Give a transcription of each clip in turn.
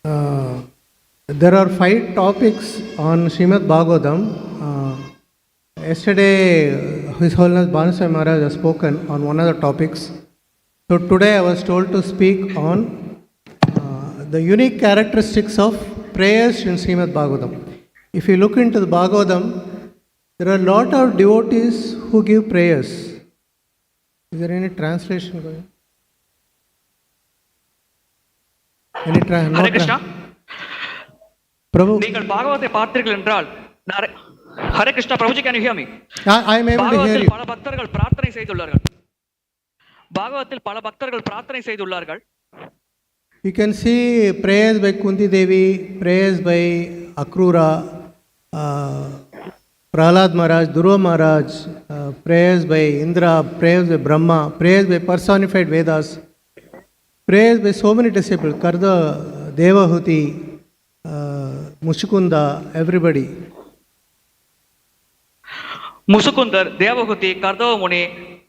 There are 5 topics on Srimad Bhagavatam. Yesterday, His Holiness Bhanaswami Maharaj has spoken on one of the topics. So today I was told to speak on the unique characteristics of prayers in Srimad Bhagavatam. If you look into the Bhagavatam, there are a lot of devotees who give prayers. Is there any translation going? Hare Krishna. Prabhu. நீங்கள் பாகவத்தை பார்த்தீர்கள் என்றால் Hare Krishna, Prabhuji, can you hear me? I am able to hear you. பல பக்தர்கள் பிரார்த்தனை செய்துள்ளார்கள். பாகவத்தில் பல பக்தர்கள் பிரார்த்தனை செய்துள்ளார்கள். You can see prayers by Kunti Devi, prayers by Akrura, Prahlad Maharaj, Dhruva Maharaj, prayers by Indra, prayers by Brahma, prayers by personified Vedas, prayers by so many disciples, Karda, Devahuti, Mushukunda, everybody. Musukunthar, தேவகுதி, கர்தவமுனி,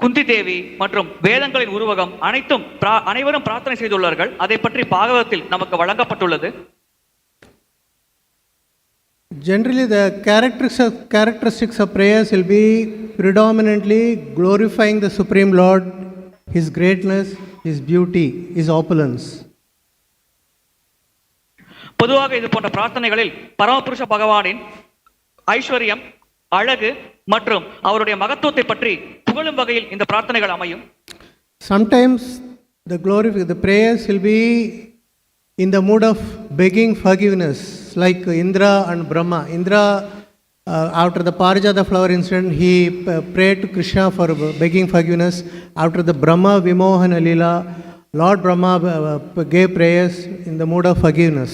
Kunti Devi மற்றும் வேதங்களின் உருவகம் அனைவரும் பிரார்த்தனை செய்துள்ளார்கள். அதை பற்றி பாகவதத்தில் நமக்கு வழங்கப்பட்டுள்ளது. Generally, the characteristics of prayers will be predominantly glorifying the Supreme Lord, His greatness, His beauty, His opulence. பொதுவாக இது போன்ற பிரார்த்தனைகளில் பரமபுருஷ பகவானின் ஐஸ்வர்யம், அழகு மற்றும் அவருடைய மகத்துவத்தை பற்றி புகழும் வகையில் இந்த பிரார்த்தனைகள் அமையும். Sometimes the prayers will be in the mood of begging forgiveness, like Indra and Brahma. Indra, after the Parijata flower incident, he prayed to Krishna for begging forgiveness. After the Brahma Vimohana Leela, Lord Brahma gave prayers in the mood of forgiveness.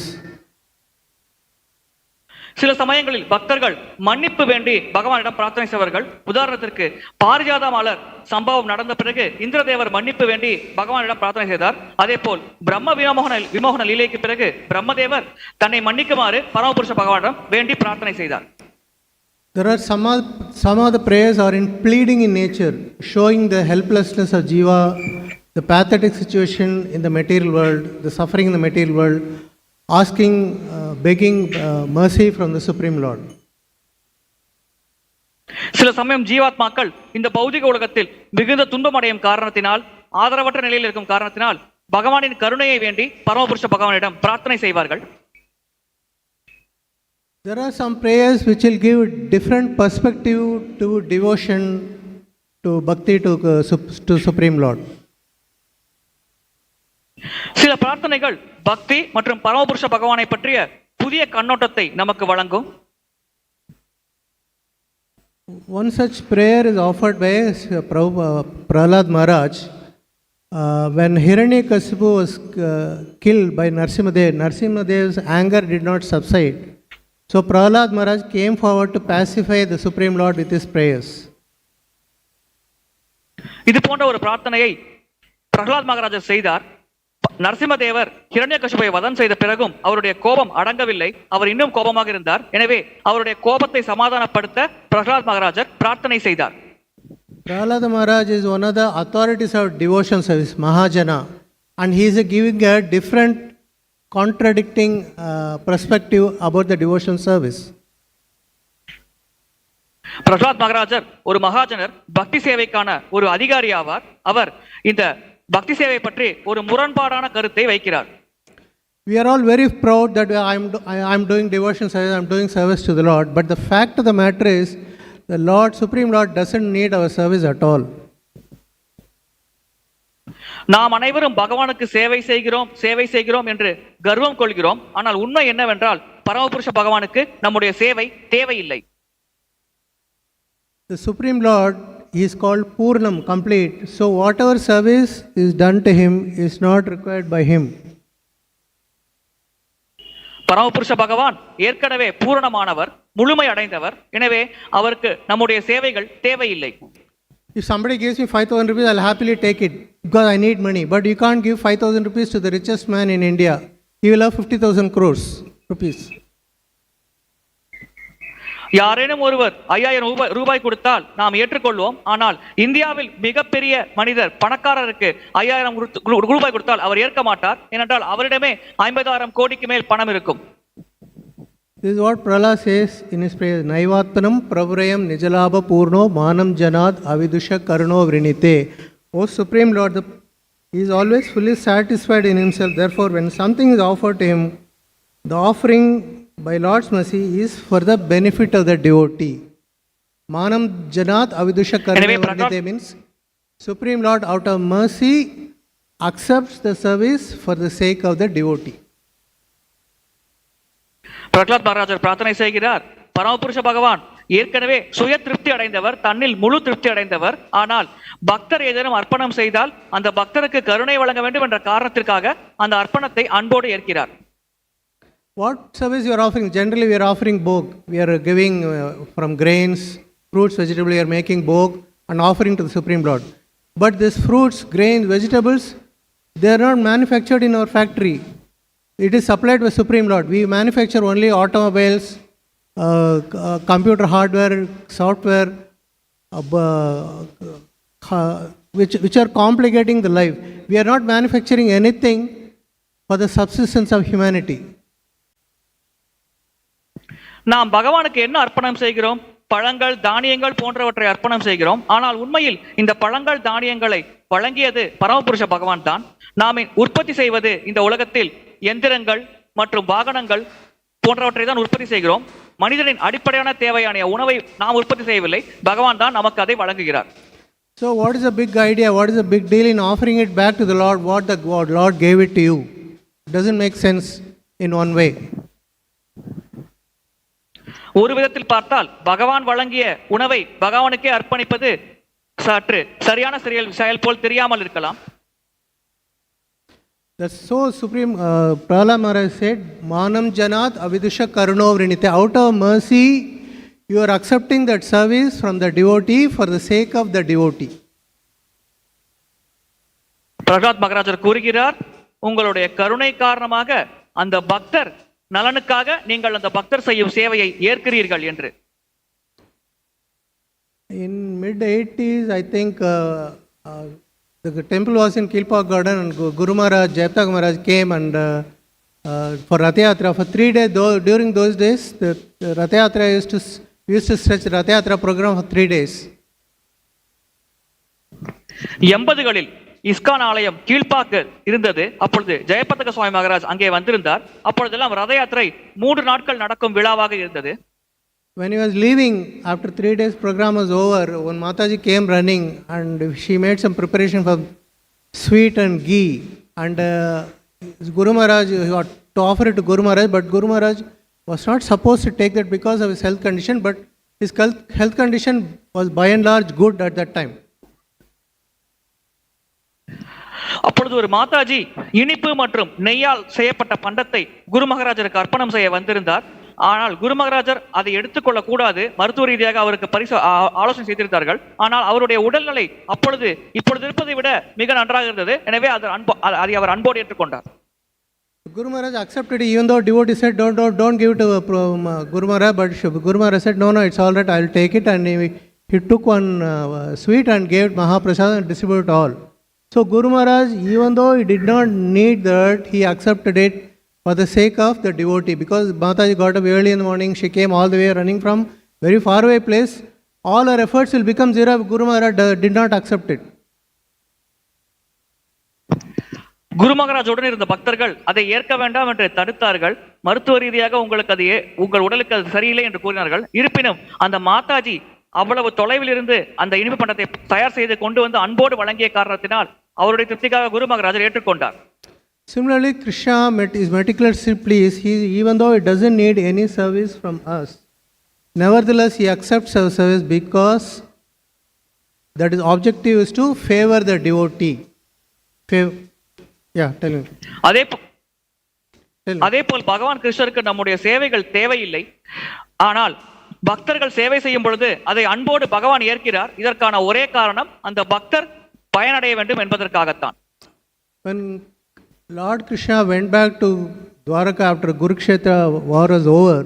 சில சமயங்களில் பக்தர்கள் மன்னிப்பு வேண்டி பகவானிடம் பிரார்த்தனை செய்வார்கள். உதாரணத்திற்கு பாரிஜாத மலர் சம்பவம் நடந்த பிறகு இந்திரதேவர் மன்னிப்பு வேண்டி பகவானிடம் பிரார்த்தனை செய்தார். அதே போல் பிரம்ம விமோகன லீலைக்கு பிறகு பிரம்மதேவர் தன்னை மன்னிக்குமாறு பரமபுருஷ பகவானிடம் வேண்டி பிரார்த்தனை செய்தார். There are some of the prayers are in pleading in nature, showing the helplessness of jiva, the pathetic situation in the material world, the suffering in the material world, asking, begging mercy from the Supreme Lord. சில சமயம் ஜீவாத்மாக்கள் இந்த பௌதிக உலகத்தில் மிகுந்த துன்பமடையும் காரணத்தினால், ஆதரவற்ற நிலையில் இருக்கும் காரணத்தினால் பகவானின் கருணையை வேண்டி பரமபுருஷ பகவானிடம் பிரார்த்தனை செய்வார்கள். There are some prayers which will give different perspective to devotion, to bhakti, to Supreme Lord. சில பிரார்த்தனைகள் பக்தி மற்றும் பரமபுருஷ பகவானை பற்றிய புதிய கண்ணோட்டத்தை நமக்கு வழங்கும். One such prayer is offered by Prahlad Maharaj when Hiranyakasipu was killed by Narasimhadev. Narasimhadev's anger did not subside. So Prahlad Maharaj came forward to pacify the Supreme Lord with his prayers. இது போன்ற ஒரு பிரார்த்தனையை பிரகலாத் மகாராஜர் செய்தார். நரசிம்மதேவர் ஹிரண்யகசிபுவை வதம் செய்த பிறகும் அவருடைய கோபம் அடங்கவில்லை. அவர் இன்னும் கோபமாக இருந்தார். எனவே அவருடைய கோபத்தை சமாதானப்படுத்த பிரகலாத் மகாராஜர் பிரார்த்தனை செய்தார். Prahlad Maharaj is one of the authorities of devotion service, Mahajana, and he is giving a different contradicting perspective about the devotion service. Pralhad மகாராஜர் ஒரு மகாஜனர், பக்தி சேவைக்கான ஒரு அதிகாரி ஆவார். அவர் இந்த பக்தி சேவை பற்றி ஒரு முரண்பாடான கருத்தை வைக்கிறார். We are all very proud that I am doing devotion service, I am doing service to the Lord, but the fact of the matter is the Lord, Supreme Lord, doesn't need our service at all. நாம் அனைவரும் பகவானுக்கு சேவை செய்கிறோம் என்று கர்வம் கொள்கிறோம். ஆனால் உண்மை என்னவென்றால் பரமபுருஷ பகவானுக்கு நம்முடைய சேவை தேவையில்லை. The Supreme Lord is called Purnam, complete. So whatever service is done to him is not required by him. பரமபுருஷ பகவான் ஏற்கனவே பூரணமானவர், முழுமை அடைந்தவர். எனவே அவருக்கு நம்முடைய சேவைகள் தேவையில்லை. If somebody gives me 5,000 rupees, I'll happily take it because I need money. But you can't give 5,000 rupees to the richest man in India. He will have 50,000 crores rupees. யாரேனும் ஒருவர் 5000 ரூபாய் கொடுத்தால் நாம் ஏற்றுக்கொள்வோம். ஆனால் இந்தியாவில் மிகப்பெரிய மனிதர் பணக்காரருக்கு 5000 ரூபாய் கொடுத்தால் அவர் ஏற்க மாட்டார். ஏனென்றால் அவரிடமே 50,000 கோடிக்கு மேல் பணம் இருக்கும். This is what Prahlad says in his prayer. Naivatpanam pravrayam nijalabha purno manam janad avidusha karuno vrinite. O Supreme Lord, he is always fully satisfied in himself. Therefore, when something is offered to him, the offering by Lord's mercy is for the benefit of the devotee. Manam janad avidusha karuno vrinite means Supreme Lord out of mercy accepts the service for the sake of the devotee. Pralhad மகாராஜர் பிரார்த்தனை செய்கிறார். பரமபுருஷ பகவான் ஏற்கனவே சுய திருப்தி அடைந்தவர், தன்னில் முழு திருப்தி அடைந்தவர். ஆனால் பக்தர் ஏதேனும் அர்ப்பணம் செய்தால் அந்த பக்தருக்கு கருணை வழங்க வேண்டும் என்ற காரணத்திற்காக அந்த அர்ப்பணத்தை அன்போடு ஏற்கிறார். What service you are offering? Generally we are offering bhog. We are giving from grains, fruits, vegetables, we are making bhog and offering to the Supreme Lord. But these fruits, grains, vegetables, they are not manufactured in our factory. It is supplied by Supreme Lord. We manufacture only automobiles, computer hardware, software, which are complicating the life. We are not manufacturing anything for the subsistence of humanity. நாம் பகவானுக்கு என்ன அர்ப்பணம் செய்கிறோம்? பழங்கள், தானியங்கள் போன்றவற்றை அர்ப்பணம் செய்கிறோம். ஆனால் உண்மையில் இந்த பழங்கள், தானியங்களை வழங்கியது பரமபுருஷ பகவான் தான். நாம் உற்பத்தி செய்வது இந்த உலகத்தில் எந்திரங்கள் மற்றும் வாகனங்கள் போன்றவற்றை தான் உற்பத்தி செய்கிறோம். மனிதனின் அடிப்படையான தேவையான உணவை நாம் உற்பத்தி செய்யவில்லை, பகவான் தான் நமக்கு அதை வழங்குகிறார். So what is the big idea? What is the big deal in offering it back to the Lord? What the Lord gave it to you? It doesn't make sense in one way. ஒரு விதத்தில் பார்த்தால் பகவான் வழங்கிய உணவை பகவானுக்கே அர்ப்பணிப்பது சற்று சரியான செயல் போல் தெரியாமல் இருக்கலாம். That's so Supreme Prahlad Maharaj said, Manam Janat Avidusha Karuno Vrinite. Out of mercy, you are accepting that service from the devotee for the sake of the devotee. Pralhad மகாராஜர் கூறுகிறார், உங்களுடைய கருணை காரணமாக அந்த பக்தர் நலனுக்காக நீங்கள் அந்த பக்தர் செய்யும் சேவையை ஏற்கிறீர்கள் என்று. In mid-80s, I think the temple was in Kilpauk Garden and Guru Maharaj, Jayapataka Maharaj came and for Rath Yatra for 3 days. During those days, the Rath Yatra used to stretch Rath Yatra program for 3 days. 80களில் ISKCON ஆலயம் கீழ்பாக்கு இருந்தது. அப்பொழுது ஜெயபதக சுவாமி மகாராஜ் அங்கே வந்திருந்தார். அப்பொழுதெல்லாம் ரத யாத்திரை 3 நாட்கள் நடக்கும் விழாவாக இருந்தது. When he was leaving, after 3 days program was over, when Mataji came running and she made some preparation for sweet and ghee and Guru Maharaj, he had to offer it to Guru Maharaj, but Guru Maharaj was not supposed to take that because of his health condition, but his health condition was by and large good at that time. அப்பொழுது ஒரு மாதாஜி இனிப்பு மற்றும் நெய்யால் செய்யப்பட்ட பண்டத்தை குரு மகாராஜருக்கு அர்ப்பணம் செய்ய வந்திருந்தார். ஆனால் குரு மகாராஜர் அதை எடுத்துக்கொள்ள கூடாது, மருத்துவ ரீதியாக அவருக்கு ஆலோசனை செய்திருந்தார்கள். ஆனால் அவருடைய உடல்நிலை இப்பொழுது இருப்பதை விட மிக நன்றாக இருந்தது. எனவே அதை அவர் அன்போடு ஏற்றுக்கொண்டார். Guru Maharaj accepted it, even though devotee said don't give it to Guru Maharaj, but Guru Maharaj said no, it's all right, I'll take it, and he took one sweet and gave it Mahaprasad and distributed all. So Guru Maharaj, even though he did not need that, he accepted it for the sake of the devotee, because Mataji got up early in the morning, she came all the way running from very far away place, all her efforts will become zero if Guru Maharaj did not accept it. குரு மகாராஜ் உடன் இருந்த பக்தர்கள் அதை ஏற்க வேண்டாம் என்று தடுத்தார்கள். மருத்துவ ரீதியாக உங்கள் உடலுக்கு அது சரியில்லை என்று கூறினார்கள். இருப்பினும் அந்த மாதாஜி அவ்வளவு தொலைவில் இருந்து அந்த இனிப்பு பண்டத்தை தயார் செய்து கொண்டு வந்து அன்போடு வழங்கிய காரணத்தினால் அவருடைய திருப்திக்காக குரு மகாராஜர் ஏற்றுக்கொண்டார். Similarly, Krishna is meticulously pleased. Even though he doesn't need any service from us, nevertheless he accepts our service because that his objective is to favor the devotee. Yeah, tell me. அதேபோல் பகவான் கிருஷ்ணருக்கு நம்முடைய சேவைகள் தேவையில்லை. ஆனால் பக்தர்கள் சேவை செய்யும் பொழுது அதை அன்போடு பகவான் ஏற்கிறார். இதற்கான ஒரே காரணம் அந்த பக்தர் பயனடைய வேண்டும் என்பதற்காகத்தான். When Lord Krishna went back to Dwaraka after Kurukshetra war was over,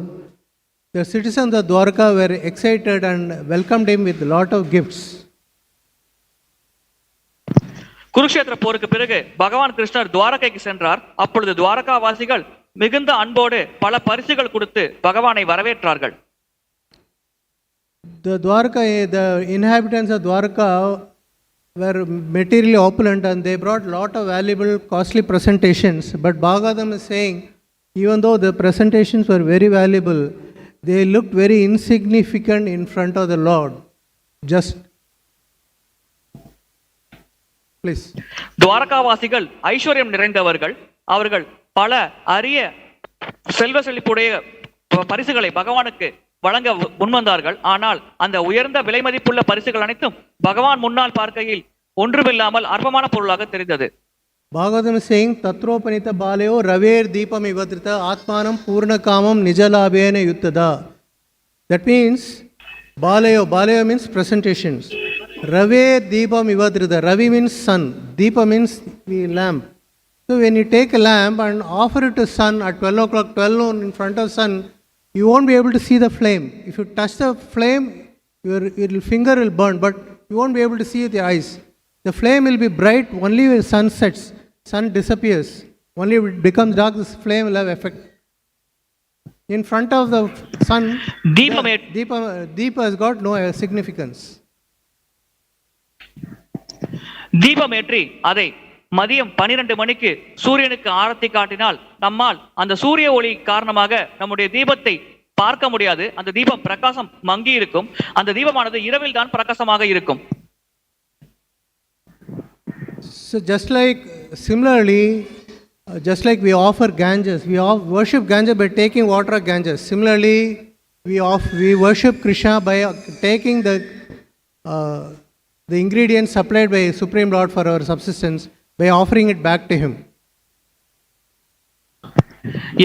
The citizens of Dwarka were excited and welcomed him with a lot of gifts. Kurukshetra போருக்கு பிறகு பகவான் கிருஷ்ணர் துவாரகைக்கு சென்றார். அப்பொழுது துவாரகா வாசிகள் மிகுந்த அன்போடு பல பரிசுகள் கொடுத்து பகவானை வரவேற்றார்கள். The inhabitants of Dwarka were materially opulent and they brought lot of valuable, costly presentations. But Bhagavatam is saying, even though the presentations were very valuable, they looked very insignificant in front of the Lord. Just please. துவாரகாவாசிகள் ஐஸ்வர்யம் நிறைந்தவர்கள். அவர்கள் பல அரிய செல்வ செழிப்புடைய பரிசுகளை பகவானுக்கு வழங்க முன்வந்தார்கள். ஆனால் அந்த உயர்ந்த விலை மதிப்புள்ள பரிசுகள் அனைத்தும் பகவான் முன்னால் பார்க்கையில் ஒன்றுமில்லாமல் அற்பமான பொருளாக தெரிந்தது. Bhagavatam is saying, Tatropanita Balayo Raver Deepam Ivatrita Atmanam Purnakamam Nijalabhena Yuttada. That means, Balayo means presentations. Raver Deepam Ivatrita. Ravi means sun. Deepa means the lamp. So when you take a lamp and offer it to sun at 12 o'clock, 12 noon in front of sun, you won't be able to see the flame. If you touch the flame, your finger will burn, but you won't be able to see with your eyes. The flame will be bright only when sun sets. Sun disappears. Only when it becomes dark, this flame will have effect. In front of the sun, Deepa has got no significance. தீபமேற்றி அதை மதியம் 12 மணிக்கு சூரியனுக்கு ஆரத்தி காட்டினால் நம்மால் அந்த சூரிய ஒளி காரணமாக நம்முடைய தீபத்தை பார்க்க முடியாது. அந்த தீபம் பிரகாசம் மங்கி இருக்கும். அந்த தீபமானது இரவில் தான் பிரகாசமாக இருக்கும். So similarly, just like we offer Ganges, we worship Ganges by taking water of Ganges. Similarly, we worship Krishna by taking the ingredients supplied by Supreme Lord for our subsistence, by offering it back to Him.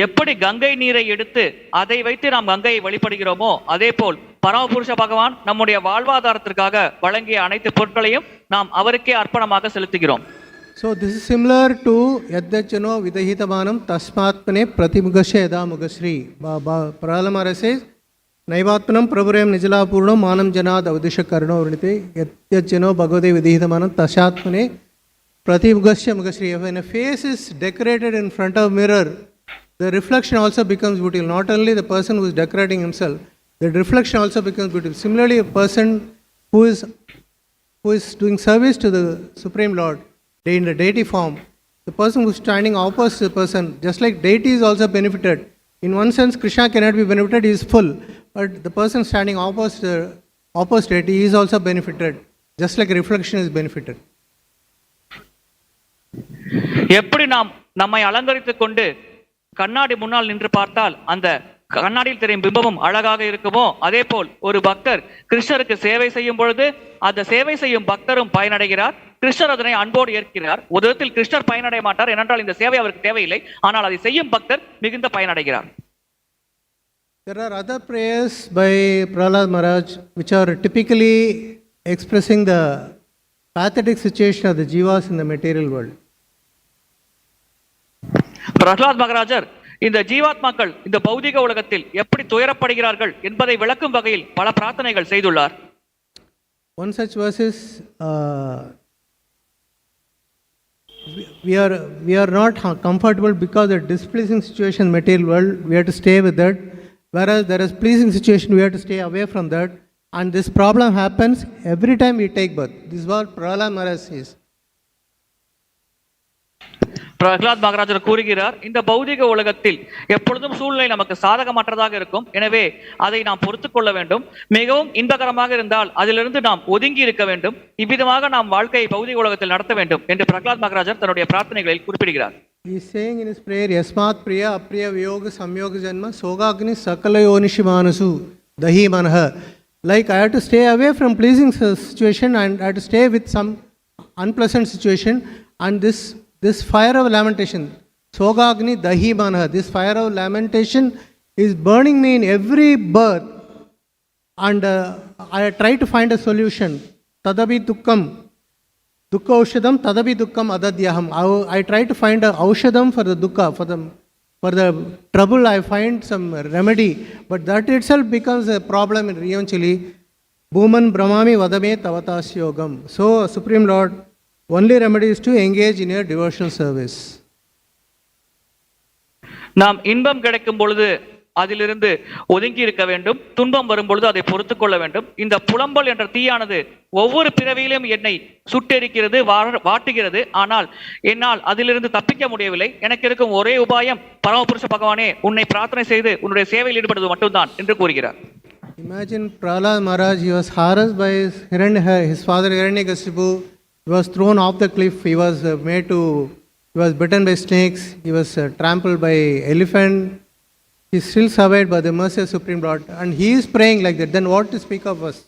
எப்படி கங்கை நீரை எடுத்து அதை வைத்து நாம் கங்கையை வழிபடுகிறோமோ அதே போல் பரமபுருஷ பகவான் நம்முடைய வாழ்வாதாரத்திற்காக வழங்கிய அனைத்து பொருட்களையும் நாம் அவருக்கே அர்ப்பணமாக செலுத்துகிறோம். So this is similar to Yadachano Vidahitamanam Tasmatmane Pratimugasya Yada Mugasri. Prahalamara says, Naivatmanam Prabhuram Nijala Purnam Manam Janad Avadisha Karno Vrinite Yadachano Bhagavade Vidahitamanam Tashatmane Pratimugasya Mugasri. When a face is decorated in front of mirror, the reflection also becomes beautiful. Not only the person who is decorating himself, the reflection also becomes beautiful. Similarly, a person who is doing service to the Supreme Lord in the deity form, the person who is standing opposite the person, just like deity is also benefited. In one sense, Krishna cannot be benefited, he is full. But the person standing opposite deity is also benefited, just like reflection is benefited. எப்படி நாம் நம்மை அலங்கரித்துக் கொண்டு கண்ணாடி முன்னால் நின்று பார்த்தால் அந்த கண்ணாடியில் தெரியும் பிம்பமும் அழகாக இருக்குமோ அதே போல் ஒரு பக்தர் கிருஷ்ணருக்கு சேவை செய்யும் பொழுது அந்த சேவை செய்யும் பக்தரும் பயனடைகிறார். கிருஷ்ணர் அதனை அன்போடு ஏற்கிறார். ஒரு விதத்தில் கிருஷ்ணர் பயனடைய மாட்டார், ஏனென்றால் இந்த சேவை அவருக்கு தேவையில்லை. ஆனால் அதை செய்யும் பக்தர் மிகுந்த பயனடைகிறார். There are other prayers by Prahlad Maharaj which are typically expressing the pathetic situation of the jivas in the material world. Prahalad மகாராஜர் இந்த ஜீவாத்மாக்கள் இந்த பௌதிக உலகத்தில் எப்படி துயரப்படுகிறார்கள் என்பதை விளக்கும் வகையில் பல பிரார்த்தனைகள் செய்துள்ளார். One such verse is, we are not comfortable because of displeasing situation in material world, we have to stay with that. Whereas there is pleasing situation, we have to stay away from that. And this problem happens every time we take birth. This is what Prahlad Maharaj says. Prahalad மகாராஜர் கூறுகிறார், இந்த பௌதிக உலகத்தில் எப்பொழுதும் சூழ்நிலை நமக்கு சாதகமற்றதாக இருக்கும். எனவே அதை நாம் பொறுத்துக் கொள்ள வேண்டும். மிகவும் இன்பகரமாக இருந்தால் அதிலிருந்து நாம் ஒதுங்கி இருக்க வேண்டும். இவ்விதமாக நாம் வாழ்க்கையை பௌதிக உலகத்தில் நடத்த வேண்டும் என்று பிரஹ்லாத் மகாராஜர் தன்னுடைய பிரார்த்தனைகளில் குறிப்பிடுகிறார். He is saying in his prayer, Yasmat Priya Apriya Viyoga Samyoga Janma Sogagni Sakala Yonishimanasu Dahi Manha. Like I have to stay away from pleasing situation and I have to stay with some unpleasant situation, and this fire of lamentation, Sogagni Dahi Manha, this fire of lamentation is burning me in every birth, and I try to find a solution. Tadabi Dukkam, Dukkha Aushadam, Tadabi Dukkam Adadyaham. I try to find a Aushadam for the Dukkha, for the For the trouble, I find some remedy, but that itself becomes a problem eventually. Bhuman Brahmami Vadame Tavatas Yogam. So, Supreme Lord, only remedy is to engage in your devotional service. நாம் இன்பம் கிடைக்கும் பொழுது அதிலிருந்து ஒதுங்கி இருக்க வேண்டும், துன்பம் வரும் பொழுது அதை பொறுத்துக் கொள்ள வேண்டும். இந்த புலம்பல் என்ற தீயானது ஒவ்வொரு பிறவியிலும் என்னை சுட்டெரிக்கிறது, வாட்டுகிறது. ஆனால் என்னால் அதிலிருந்து தப்பிக்க முடியவில்லை. எனக்கு இருக்கும் ஒரே உபாயம் பரமபுருஷ பகவானே உன்னை பிரார்த்தனை செய்து உன்னுடைய சேவையில் ஈடுபடுவது மட்டும்தான் என்று கூறுகிறார். Imagine Prahlad Maharaj, he was harassed by his father Hiranyakashipu. He was thrown off the cliff. He was bitten by snakes. He was trampled by elephant. He still survived by the mercy of Supreme Lord. And he is praying like that. Then what to speak of us?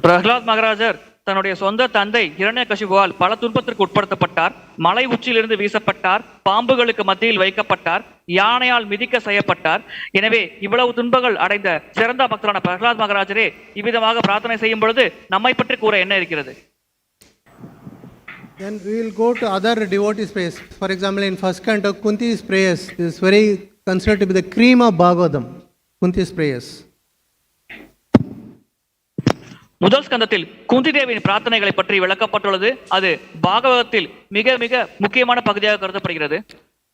Prahalad மகாராஜர் தன்னுடைய சொந்த தந்தை ஹிரண்யகசிபுவால் பல துன்பத்திற்கு உட்படுத்தப்பட்டார். மலை உச்சியிலிருந்து வீசப்பட்டார், பாம்புகளுக்கு மத்தியில் வைக்கப்பட்டார், யானையால் மிதிக்க செய்யப்பட்டார். எனவே இவ்வளவு துன்பங்கள் அடைந்த சிறந்த பக்தரான பிரஹ்லாத் மகாராஜரே இவ்விதமாக பிரார்த்தனை செய்யும் பொழுது நம்மை பற்றி கூற என்ன இருக்கிறது? Then we will go to other devotees' prayers. For example, in first canto, Kunti's prayers is very considered to be the cream of Bhagavatam. Kunti's prayers. முதல் ஸ்கந்தத்தில் குந்தி தேவியின் பிரார்த்தனைகளை பற்றி விளக்கப்பட்டுள்ளது. அது பாகவதத்தில் மிக மிக முக்கியமான பகுதியாக கருதப்படுகிறது.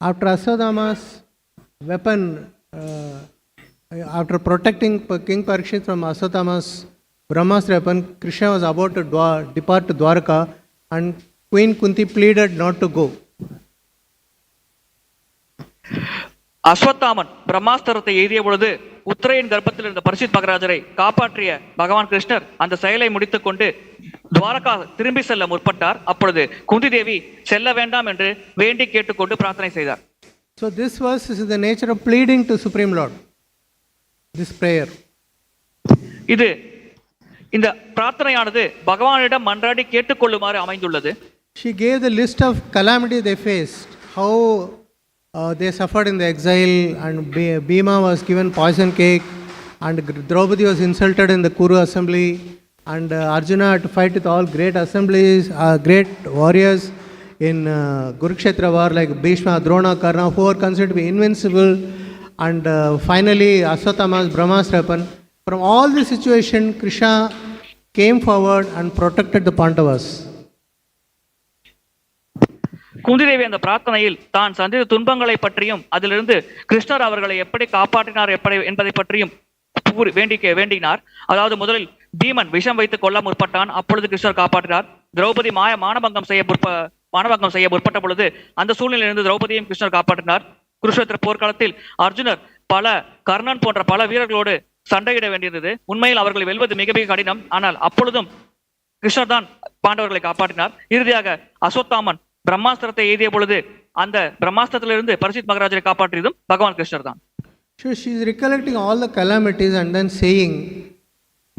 After Aswadhama's weapon, after protecting King Parikshit from Aswadhama's Brahmastra weapon, Krishna was about to depart to Dwarka, and Queen Kunti pleaded not to go. Ashwatthama பிரம்மாஸ்திரத்தை எய்திய பொழுது உத்தரையின் கர்ப்பத்தில் இருந்த பரிசித் மகராஜரை காப்பாற்றிய பகவான் கிருஷ்ணர் அந்த செயலை முடித்துக் கொண்டு துவாரகா திரும்பி செல்ல முற்பட்டார். அப்பொழுது குந்தி தேவி செல்ல வேண்டாம் என்று வேண்டி கேட்டுக்கொண்டு பிரார்த்தனை செய்தார். So this verse is the nature of pleading to Supreme Lord. This prayer. இது இந்த பிரார்த்தனையானது பகவானிடம் மன்றாடி கேட்டுக்கொள்ளுமாறு அமைந்துள்ளது. She gave the list of calamities they faced, how they suffered in the exile, and Bhima was given poison cake, and Draupadi was insulted in the Kuru assembly, and Arjuna had to fight with all great assemblies, great warriors in Kurukshetra war like Bhishma, Drona, Karna, who were considered to be invincible, and finally Aswathama's Brahmastra weapon. From all this situation, Krishna came forward and protected the Pandavas. Kunti Devi அந்த பிரார்த்தனையில் தான் சந்தித்த துன்பங்களை பற்றியும் அதிலிருந்து கிருஷ்ணர் அவர்களை எப்படி காப்பாற்றினார் என்பதை பற்றியும் வேண்டினார். அதாவது முதலில் பீமன் விஷம் வைத்துக் கொள்ள முற்பட்டான், அப்பொழுது கிருஷ்ணர் காப்பாற்றினார். திரௌபதி மானபங்கம் செய்ய முற்பட்ட பொழுது அந்த சூழ்நிலையிலிருந்து திரௌபதியும் கிருஷ்ணர் காப்பாற்றினார். குருஷேத்திர போர்க்காலத்தில் அர்ஜுனர் கர்ணன் போன்ற பல வீரர்களோடு சண்டையிட வேண்டியிருந்தது. உண்மையில் அவர்களை வெல்வது மிக மிக கடினம். ஆனால் அப்பொழுதும் கிருஷ்ணர் தான் பாண்டவர்களை காப்பாற்றினார். இறுதியாக அஸ்வத்தாமன் பிரம்மாஸ்திரத்தை எய்திய பொழுது அந்த பிரம்மாஸ்திரத்திலிருந்து பரிசித் மகாராஜரை காப்பாற்றியதும் பகவான் கிருஷ்ணர் தான். So she is recollecting all the calamities and then saying,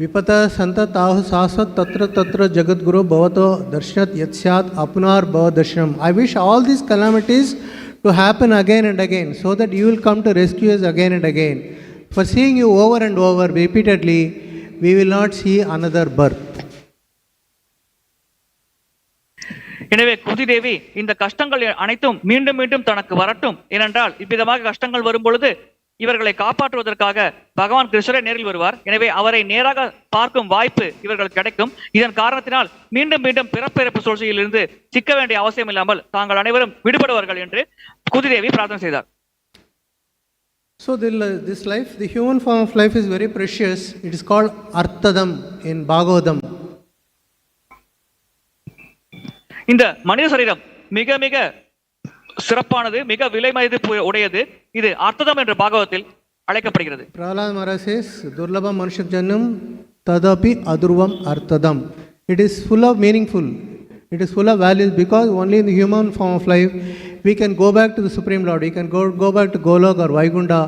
Vipata Santa Tahu Sasvat Tatra Tatra Jagadguru Bhavato Darshanat Yatsyat Apunar Bhava Darshanam. I wish all these calamities to happen again and again, so that you will come to rescue us again and again. For seeing you over and over repeatedly, we will not see another birth. எனவே குந்தி தேவி இந்த கஷ்டங்கள் அனைத்தும் மீண்டும் மீண்டும் தனக்கு வரட்டும், ஏனென்றால் இவ்விதமாக கஷ்டங்கள் வரும் பொழுது இவர்களை காப்பாற்றுவதற்காக பகவான் கிருஷ்ணரே நேரில் வருவார். எனவே அவரை நேராக பார்க்கும் வாய்ப்பு இவர்களுக்கு கிடைக்கும். இதன் காரணத்தினால் மீண்டும் மீண்டும் பிறப்பிறப்பு சூழ்ச்சியில் இருந்து சிக்க வேண்டிய அவசியம் இல்லாமல் தாங்கள் அனைவரும் விடுபடுவார்கள் என்று குந்தி தேவி பிரார்த்தனை செய்தார். So this life, the human form of life is very precious. It is called Arthadam in Bhagavatam. இந்த மனித சரீரம் மிக மிக சிறப்பானது, மிக விலை மதிப்பு உடையது. இது அர்த்ததம் என்ற பாகவத்தில் அழைக்கப்படுகிறது. Prahlad Maharaj says, Durlabha Manushya Janam Tadapi Adurvam Arthadam. It is full of meaningful. It is full of values because only in the human form of life we can go back to the Supreme Lord. We can go back to Golok or Vaikuntha,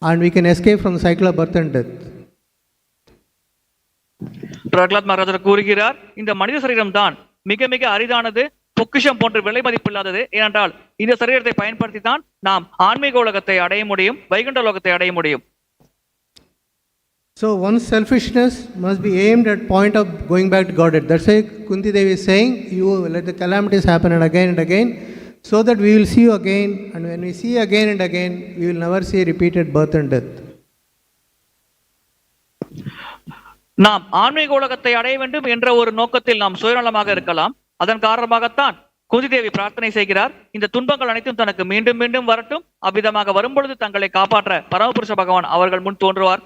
and we can escape from the cycle of birth and death. Pralhad மகாராஜர் கூறுகிறார், இந்த மனித சரீரம் தான் மிக மிக அரிதானது, பொக்கிஷம் போன்று விலை மதிப்பில்லாதது. ஏனென்றால் இந்த சரீரத்தை பயன்படுத்தி தான் நாம் ஆன்மீக உலகத்தை அடைய முடியும், வைகுண்ட லோகத்தை அடைய முடியும். So one's selfishness must be aimed at point of going back to Godhead. That's why Kunti Devi is saying, you let the calamities happen and again, so that we will see you again, and when we see again and again, we will never see repeated birth and death. நாம் ஆன்மீக உலகத்தை அடைய வேண்டும் என்ற ஒரு நோக்கத்தில் நாம் சுயநலமாக இருக்கலாம். அதன் காரணமாகத்தான் குந்தி தேவி பிரார்த்தனை செய்கிறார், இந்த துன்பங்கள் அனைத்தும் தனக்கு மீண்டும் மீண்டும் வரட்டும், அவ்விதமாக வரும்பொழுது தங்களை காப்பாற்ற பரமபுருஷ பகவான் அவர்கள் முன் தோன்றுவார்.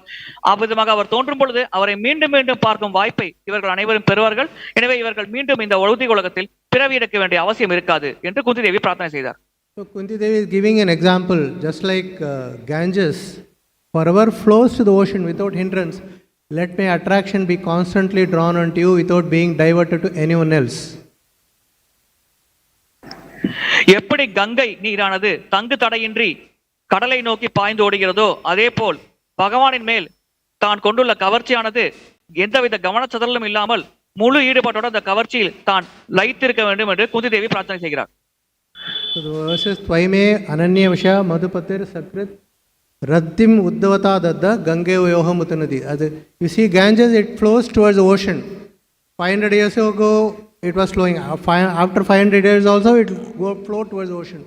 அவ்விதமாக அவர் தோன்றும் பொழுது அவரை மீண்டும் மீண்டும் பார்க்கும் வாய்ப்பை இவர்கள் அனைவரும் பெறுவார்கள். எனவே இவர்கள் மீண்டும் இந்த பௌதிக உலகத்தில் பிறவி எடுக்க வேண்டிய அவசியம் இருக்காது என்று குந்தி தேவி பிரார்த்தனை செய்தார். So Kunti Devi is giving an example, just like Ganges forever flows to the ocean without hindrance. Let my attraction be constantly drawn onto you without being diverted to anyone else. எப்படி கங்கை நீரானது தங்கு தடையின்றி கடலை நோக்கி பாய்ந்து ஓடுகிறதோ, அதே போல் பகவானின் மேல் தான் கொண்டுள்ள கவர்ச்சியானது எந்தவித கவனச்சிதறலும் இல்லாமல் முழு ஈடுபாட்டோட அந்த கவர்ச்சியில் தான் லயித்திருக்க வேண்டும் என்று குந்தி தேவி பிரார்த்தனை செய்கிறார். So the verses Tvaime Ananya Visha Madhupatir Sakrit Raddim Uddhavata Dadda Gange Yoham Utanadi. You see, Ganges, it flows towards the ocean. 500 years ago, it was flowing. After 500 years also, it will flow towards the ocean.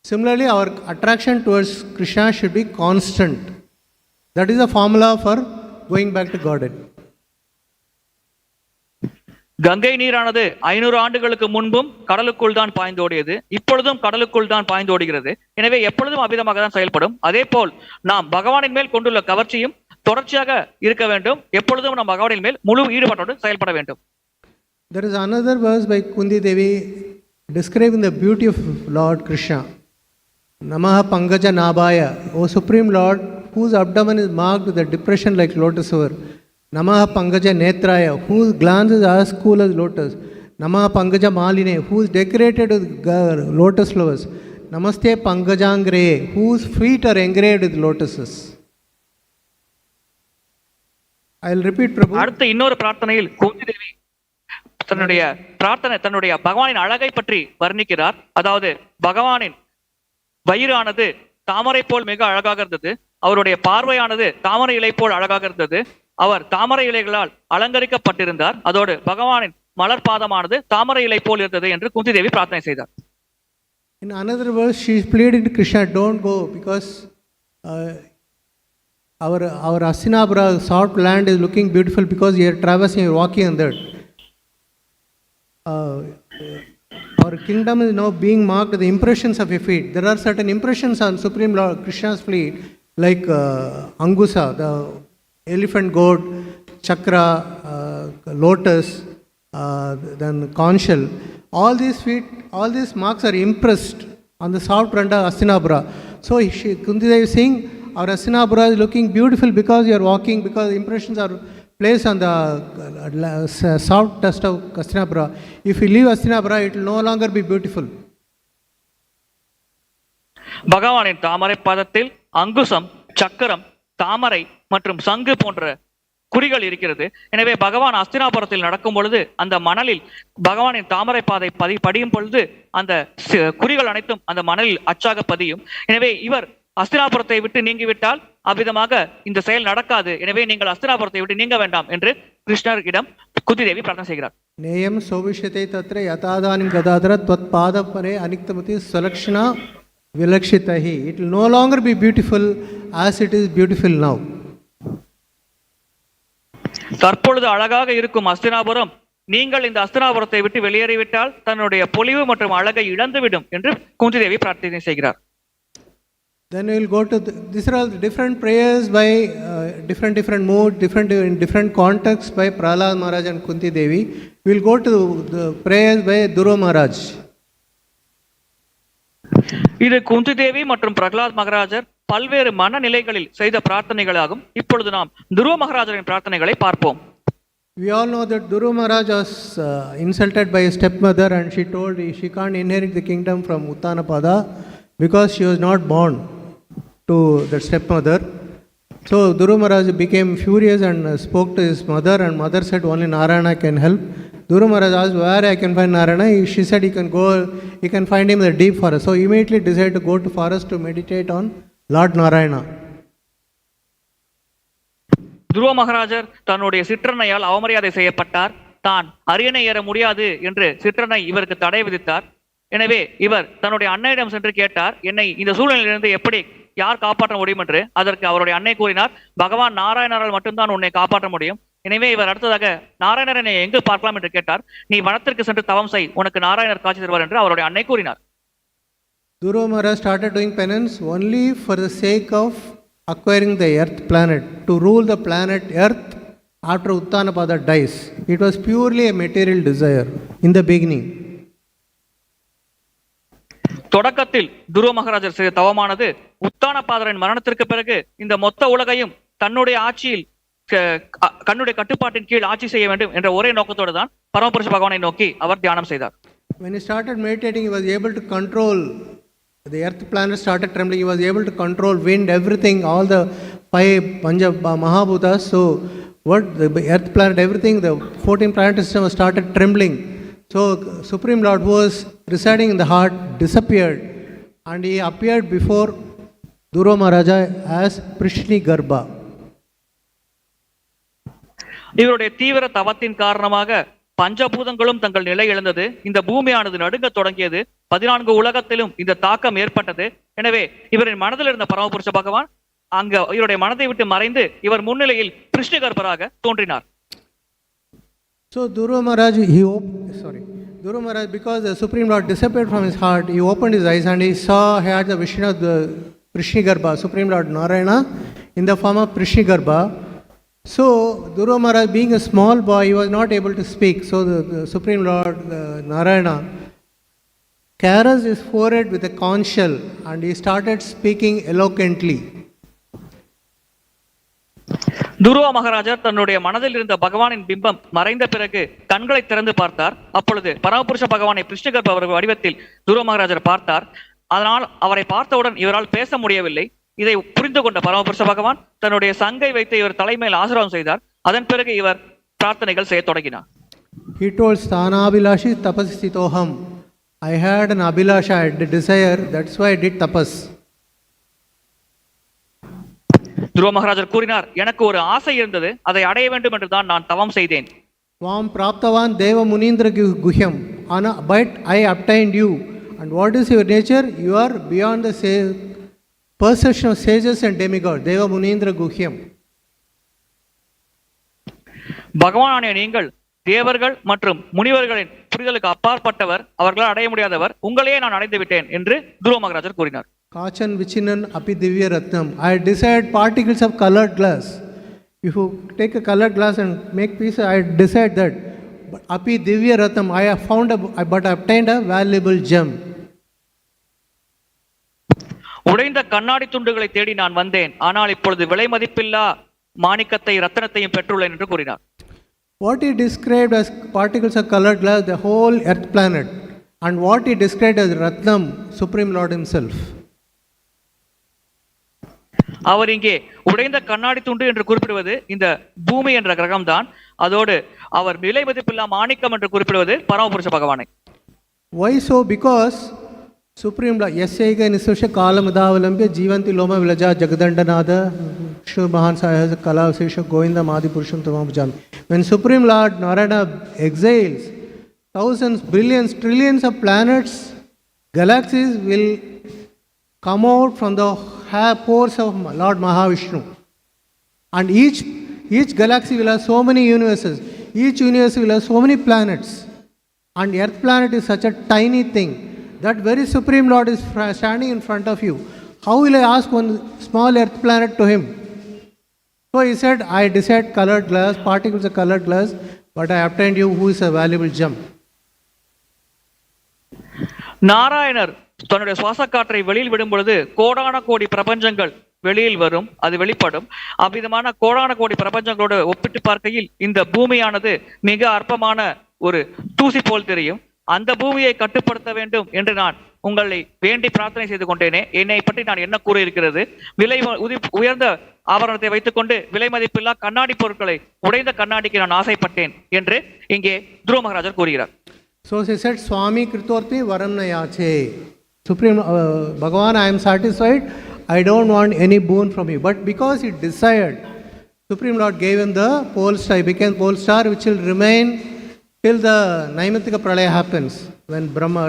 Similarly, our attraction towards Krishna should be constant. That is the formula for going back to Godhead. Ganga நீரானது 500 ஆண்டுகளுக்கு முன்பும் கடலுக்குள் தான் பாய்ந்தோடியது, இப்பொழுதும் கடலுக்குள் தான் பாய்ந்தோடுகிறது. எனவே எப்பொழுதும் அவ்விதமாக தான் செயல்படும். அதே போல் நாம் பகவானின் மேல் கொண்டுள்ள கவர்ச்சியும் தொடர்ச்சியாக இருக்க வேண்டும். எப்பொழுதும் நாம் பகவானின் மேல் முழு ஈடுபாட்டோடு செயல்பட வேண்டும். There is another verse by Kundi Devi describing the beauty of Lord Krishna. Namaha Pankaja Nabhaya, O Supreme Lord, whose abdomen is marked with a depression like lotus flower. Namaha Pankaja Netraya, whose glance is as cool as lotus. Namaha Pankaja Maline, who is decorated with lotus flowers. Namaste Pankajangre, whose feet are engraved with lotuses. I will repeat, Prabhu. அடுத்த இன்னொரு பிரார்த்தனையில் குந்தி தேவி தன்னுடைய பகவானின் அழகை பற்றி வர்ணிக்கிறார். அதாவது பகவானின் வயிறானது தாமரை போல் மிக அழகாக இருந்தது, அவருடைய பார்வையானது தாமரை இலை போல் அழகாக இருந்தது, அவர் தாமரை இலைகளால் அலங்கரிக்கப்பட்டிருந்தார், அதோடு பகவானின் மலர் பாதமானது தாமரை இலை போல் இருந்தது என்று குந்தி தேவி பிரார்த்தனை செய்தார். In another verse, she is pleading to Krishna, don't go, because our Hastinapura soft land is looking beautiful because you are traversing, you are walking on that. Our kingdom is now being marked with the impressions of your feet. There are certain impressions on Supreme Lord Krishna's feet, like Angusa, the elephant goat, chakra, lotus, then conch shell. All these feet, all these marks are impressed on the soft front of Hastinapura. So Kunti Devi is saying, our Hastinapura is looking beautiful because you are walking, because impressions are placed on the soft dust of Hastinapura. If you leave Hastinapura, it will no longer be beautiful. பகவானின் தாமரை பாதத்தில் அங்குசம், சக்கரம், தாமரை மற்றும் சங்கு போன்ற குறிகள் இருக்கிறது. எனவே பகவான் அஸ்தினாபுரத்தில் நடக்கும் பொழுது அந்த மணலில் பகவானின் தாமரை பாதை படியும் பொழுது அந்த குறிகள் அனைத்தும் அந்த மணலில் அச்சாக பதியும். எனவே இவர் அஸ்தினாபுரத்தை விட்டு நீங்கிவிட்டால் அவ்விதமாக இந்த செயல் நடக்காது. எனவே நீங்கள் அஸ்தினாபுரத்தை விட்டு நீங்க வேண்டாம் என்று கிருஷ்ணரிடம் குந்தி தேவி பிரார்த்தனை செய்கிறார். நேயம் சோபிஷத்தை தத்ர யதாதானிம் Gadadhara த்வத் பாதபரே அனிக்தமதி சுலக்ஷணா விலக்ஷிதஹி. It will no longer be beautiful as it is beautiful now. தற்பொழுது அழகாக இருக்கும் அஸ்தினாபுரம் நீங்கள் இந்த அஸ்தினாபுரத்தை விட்டு வெளியேறிவிட்டால் தன்னுடைய பொலிவு மற்றும் அழகை இழந்துவிடும் என்று குந்தி தேவி பிரார்த்தனை செய்கிறார். Then we will go to these are all different prayers by different mood, different contexts by Prahlad Maharaj and Kunti Devi. We will go to the prayers by Dhruva Maharaj. இது குந்தி தேவி மற்றும் பிரகலாத் மகாராஜர் பல்வேறு மனநிலைகளில் செய்த பிரார்த்தனைகளாகும். இப்பொழுது நாம் துருவ மகாராஜரின் பிரார்த்தனைகளை பார்ப்போம். We all know that Dhruva Maharaj was insulted by his stepmother, and she told she can't inherit the kingdom from Uttanapada because she was not born to the stepmother. So Dhruva Maharaj became furious and spoke to his mother, and mother said only Narayana can help. Dhruva Maharaj asked where I can find Narayana. She said he can find him in the deep forest. So immediately decided to go to forest to meditate on Lord Narayana. துருவ மகாராஜர் தன்னுடைய சிற்றன்னையால் அவமரியாதை செய்யப்பட்டார். தான் அரியணை ஏற முடியாது என்று சிற்றன்னை இவருக்கு தடை விதித்தார். எனவே இவர் தன்னுடைய அன்னையிடம் சென்று கேட்டார், என்னை இந்த சூழ்நிலையிலிருந்து எப்படி யார் காப்பாற்ற முடியும் என்று. அதற்கு அவருடைய அன்னை கூறினார், பகவான் நாராயணரால் மட்டும்தான் உன்னை காப்பாற்ற முடியும். எனவே இவர் அடுத்ததாக நாராயணரை எங்கு பார்க்கலாம் என்று கேட்டார். நீ வனத்திற்கு சென்று தவம் செய், உனக்கு நாராயணர் காட்சி தருவார் என்று அவருடைய அன்னை கூறினார். Dhruva Maharaj started doing penance only for the sake of acquiring the earth planet, to rule the planet earth after Uttanapada dies. It was purely a material desire in the beginning. தொடக்கத்தில் துருவ மகாராஜர் செய்த தவமானது உத்தானபாதரின் மரணத்திற்கு பிறகு இந்த மொத்த உலகையும் தன்னுடைய ஆட்சியில் கண்ணுடைய கட்டுப்பாட்டின் கீழ் ஆட்சி செய்ய வேண்டும் என்ற ஒரே நோக்கத்தோடு தான் பரமபுருஷ பகவானை நோக்கி அவர் தியானம் செய்தார். When he started meditating, he was able to control the earth planet, started trembling. He was able to control wind, everything, all the five Pancha Mahabhutas. So what the earth planet, everything, the 14 planet system started trembling. So Supreme Lord, who was residing in the heart, disappeared, and he appeared before Dhruva Maharaja as Prishni Garbha. இவருடைய தீவிர தவத்தின் காரணமாக பஞ்சபூதங்களும் தங்கள் நிலை இழந்தது. இந்த பூமியானது நடுங்க தொடங்கியது. 14 உலகத்திலும் இந்த தாக்கம் ஏற்பட்டது. எனவே இவரின் மனதில் இருந்த பரமபுருஷ பகவான் அங்க இவருடைய மனதை விட்டு மறைந்து இவர் முன்னிலையில் கிருஷ்ண கர்ப்பராக தோன்றினார். So Dhruva Maharaj, Dhruva Maharaj, because the Supreme Lord disappeared from his heart, he opened his eyes and he saw, he had the vision of the Prishni Garbha, Supreme Lord Narayana in the form of Prishni Garbha. So Dhruva Maharaj, being a small boy, he was not able to speak. So the Supreme Lord Narayana caressed his forehead with a conch shell and he started speaking eloquently. துருவ மகாராஜர் தன்னுடைய மனதில் இருந்த பகவானின் பிம்பம் மறைந்த பிறகு கண்களை திறந்து பார்த்தார். அப்பொழுது பரமபுருஷ பகவானை கிருஷ்ணகர்ப்ப அவர்கள் வடிவத்தில் துருவ மகாராஜர் பார்த்தார். அதனால் அவரை பார்த்தவுடன் இவரால் பேச முடியவில்லை. இதை புரிந்து கொண்ட பரமபுருஷ பகவான் தன்னுடைய சங்கை வைத்து இவர் தலைமையில் ஆசீர்வாதம் செய்தார். அதன் பிறகு இவர் பிரார்த்தனைகள் செய்ய தொடங்கினார். He told Sthanabhilashi tapasithitoham. I had an abhilasha, I had a desire, that's why I did tapas. துருவ மகாராஜர் கூறினார், எனக்கு ஒரு ஆசை இருந்தது, அதை அடைய வேண்டும் என்று தான் நான் தவம் செய்தேன். Svam praptavan deva munindra guhyam, but I obtained you. And what is your nature? You are beyond the perception of sages and demigods. Deva munindra guhyam. பகவானான நீங்கள் தேவர்கள் மற்றும் முனிவர்களின் புரிதலுக்கு அப்பாற்பட்டவர், அவர்களால் அடைய முடியாதவர், உங்களையே நான் அடைந்து விட்டேன் என்று துருவ மகாராஜர் கூறினார். Kachan vichinan api divya ratnam. I desired particles of colored glass. If you take a colored glass and make pieces, I desired that. But api divya ratnam, I have found but I obtained a valuable gem. உடைந்த கண்ணாடி துண்டுகளை தேடி நான் வந்தேன், ஆனால் இப்பொழுது விலை மதிப்பில்லா மாணிக்கத்தை ரத்தினத்தையும் பெற்றுள்ளேன் என்று கூறினார். What he described as particles of colored glass, the whole earth planet, and what he described as Ratnam, Supreme Lord himself. அவர் இங்கே உடைந்த கண்ணாடி துண்டு என்று குறிப்பிடுவது இந்த பூமி என்ற கிரகம் தான். அதோடு அவர் விலை மதிப்பில்லா மாணிக்கம் என்று குறிப்பிடுவது பரமபுருஷ பகவானை. Why so? Because Supreme Lord, Yasyaika Nisusha Kalamudhavalambya Jivanti Loma Vilaja Jagadandanada Shur Mahan Sahasa Kalavasesha Govinda Madi Purusham Tamabhajami. When Supreme Lord Narayana exiles, thousands, billions, trillions of planets, galaxies will come out from the pores of Lord Mahavishnu. And each galaxy will have so many universes. Each universe will have so many planets. And Earth planet is such a tiny thing. That very Supreme Lord is standing in front of you. How will I ask one small earth planet to him? So he said, I desired colored glass, particles of colored glass, but I obtained you who is a valuable gem. நாராயணர் தன்னுடைய சுவாச காற்றை வெளியில் விடும் பொழுது கோடான கோடி பிரபஞ்சங்கள் வெளியில் வரும், அது வெளிப்படும். அவ்விதமான கோடான கோடி பிரபஞ்சங்களோடு ஒப்பிட்டு பார்க்கையில் இந்த பூமியானது மிக அற்பமான ஒரு தூசி போல் தெரியும். அந்த பூமியை கட்டுப்படுத்த வேண்டும் என்று நான் உங்களை வேண்டி பிரார்த்தனை செய்து கொண்டேனே. என்னை பற்றி நான் என்ன கூற இருக்கிறது? விலை உயர்ந்த ஆபரணத்தை வைத்துக் கொண்டு விலை மதிப்பில்லா கண்ணாடி பொருட்களை உடைந்த கண்ணாடிக்கு நான் ஆசைப்பட்டேன் என்று இங்கே துருவ மகாராஜர் கூறுகிறார். So he said, Swami Kritorthi Varam Nayache. Supreme Bhagavan, I am satisfied. I don't want any boon from you. But because he desired, Supreme Lord gave him the pole star. He became pole star which will remain till the Naimatika Pralaya happens. when Brahma,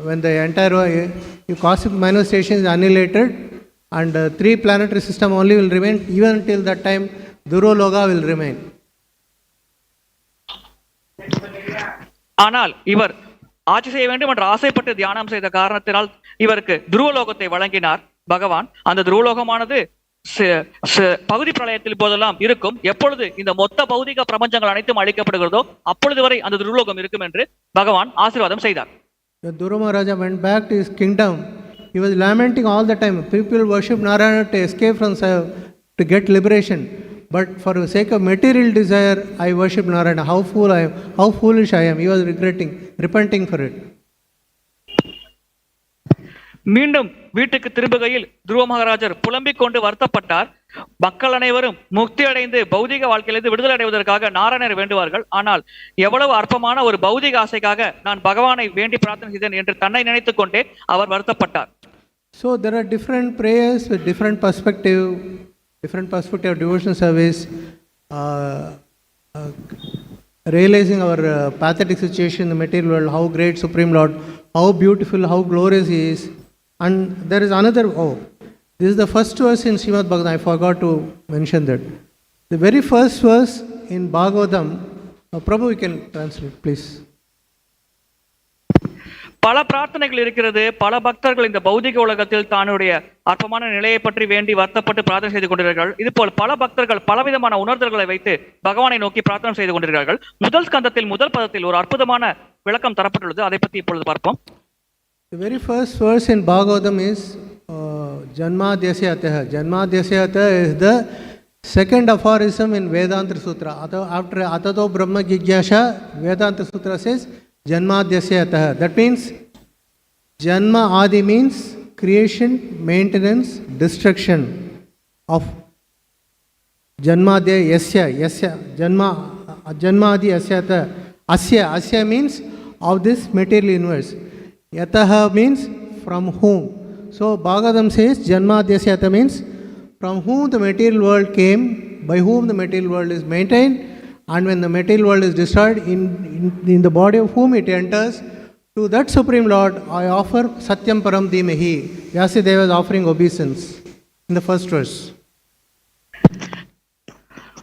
when the entire cosmic manifestation is annihilated, and three planetary system only will remain. Even till that time, Durologa will remain. ஆனால் இவர் ஆட்சி செய்ய வேண்டும் என்ற ஆசைப்பட்டு தியானம் செய்த காரணத்தினால் இவருக்கு துருவலோகத்தை வழங்கினார் பகவான். அந்த துருவலோகமானது பகுதி பிரளயத்தில் போதெல்லாம் இருக்கும். எப்பொழுது இந்த மொத்த பௌதிக பிரபஞ்சங்கள் அனைத்தும் அழிக்கப்படுகிறதோ அப்பொழுது வரை அந்த துருவலோகம் இருக்கும் என்று பகவான் ஆசீர்வாதம் செய்தார். The Dhruva Maharaja went back to his kingdom. He was lamenting all the time. People worship Narayana to escape from to get liberation. But for the sake of material desire, I worship Narayana. How foolish I am. He was repenting for it. மீண்டும் வீட்டுக்கு திரும்புகையில் துருவ மகாராஜர் புலம்பிக் கொண்டு வருத்தப்பட்டார். மக்கள் அனைவரும் முக்தி அடைந்து பௌதிக வாழ்க்கையிலிருந்து விடுதலை அடைவதற்காக நாராயணர் வேண்டுவார்கள். ஆனால் எவ்வளவு அற்பமான ஒரு பௌதிக ஆசைக்காக நான் பகவானை வேண்டி பிரார்த்தனை செய்தேன் என்று தன்னை நினைத்துக் கொண்டே அவர் வருத்தப்பட்டார். So there are different prayers with different perspective of devotional service, realizing our pathetic situation in the material world, how great Supreme Lord, how beautiful, how glorious He is. And there is another, this is the first verse in Srimad Bhagavatam, I forgot to mention that. The very first verse in Bhagavatam, Prabhu, you can translate, please. பல பிரார்த்தனைகள் இருக்கிறது. பல பக்தர்கள் இந்த பௌதிக உலகத்தில் தன்னுடைய அற்பமான நிலையை பற்றி வேண்டி வருத்தப்பட்டு பிரார்த்தனை செய்து கொண்டிருக்கிறார்கள். இதுபோல் பல பக்தர்கள் பலவிதமான உணர்தல்களை வைத்து பகவானை நோக்கி பிரார்த்தனை செய்து கொண்டிருக்கிறார்கள். முதல் ஸ்கந்தத்தில் முதல் பதத்தில் ஒரு அற்புதமான விளக்கம் தரப்பட்டுள்ளது. அதை பற்றி இப்பொழுது பார்ப்போம். The very first verse in Bhagavatam is Janmadhyasya Ataha. Janmadhyasya Ataha is the second aphorism in Vedanta Sutra. After Atato Brahma Jigyasha, Vedanta Sutra says Janmadhyasya Ataha. That means Janma Adi means creation, maintenance, destruction of Janmadhya Yasya. Janmadi Asya Ataha. Asya means of this material universe. Yataha means from whom. So Bhagavatam says Janmadhyasya Yataha means from whom the material world came, by whom the material world is maintained, and when the material world is destroyed, in the body of whom it enters, to that Supreme Lord I offer Satyam Param Dhimahi. Vyasadeva is offering obeisance in the first verse.